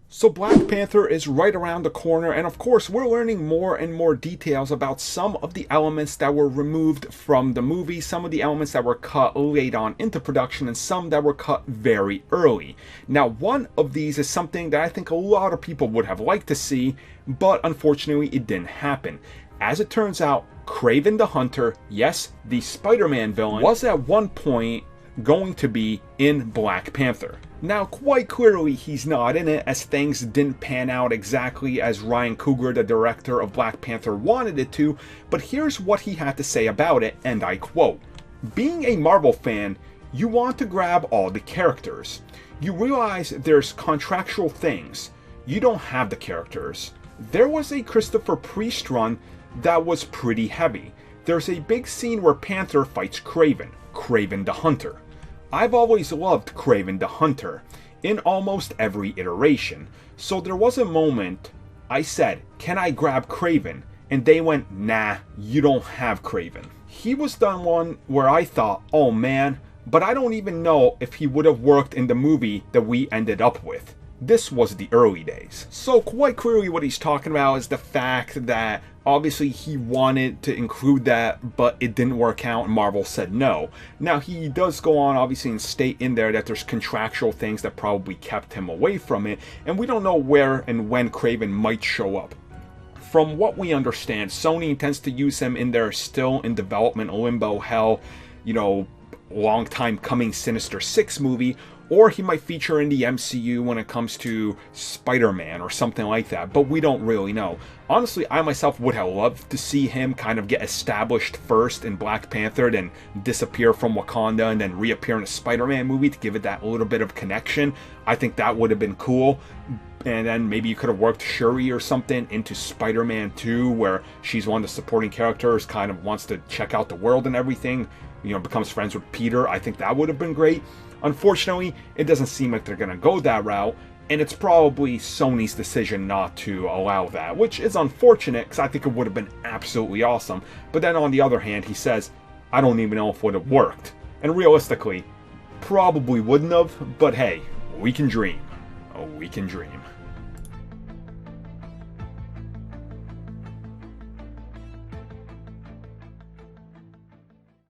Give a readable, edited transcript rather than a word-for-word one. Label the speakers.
Speaker 1: So Black Panther is right around the corner, and of course we're learning more and more details about some of the elements that were removed from the movie, some of the elements that were cut late on into production, and some that were cut very early. Now, one of these is something that I think a lot of people would have liked to see, but unfortunately it didn't happen. As it turns out, Kraven the Hunter, yes, the Spider-Man villain, was at one point going to be in Black Panther. Now, quite clearly he's not in it, as things didn't pan out exactly as Ryan Coogler, the director of Black Panther, wanted it to, but here's what he had to say about it, and I quote, "Being a Marvel fan, you want to grab all the characters. You realize there's contractual things. You don't have the characters. There was a Christopher Priest run that was pretty heavy. There's a big scene where Panther fights Kraven, Kraven the Hunter. I've always loved Kraven the Hunter, in almost every iteration, so there was a moment I said, can I grab Kraven? And they went, nah, you don't have Kraven. He was done one where I thought, oh man, but I don't even know if he would have worked in the movie that we ended up with. This was the early days." So quite clearly what he's talking about is the fact that obviously he wanted to include that, but it didn't work out and Marvel said no. Now he does go on obviously and state in there that there's contractual things that probably kept him away from it, and we don't know where and when Kraven might show up. From what we understand, Sony intends to use him in their still in development limbo hell, long time coming Sinister Six movie, or he might feature in the MCU when it comes to Spider-Man or something like that, but we don't really know. Honestly, I myself would have loved to see him kind of get established first in Black Panther, then disappear from Wakanda, and then reappear in a Spider-Man movie to give it that little bit of connection. I think that would have been cool. And then maybe you could have worked Shuri or something into Spider-Man 2, where she's one of the supporting characters, kind of wants to check out the world and everything, becomes friends with Peter. I think that would have been great. Unfortunately, it doesn't seem like they're going to go that route, and it's probably Sony's decision not to allow that, which is unfortunate because I think it would have been absolutely awesome. But then on the other hand, he says, I don't even know if it would have worked. And realistically, probably wouldn't have, but hey, we can dream. We can dream.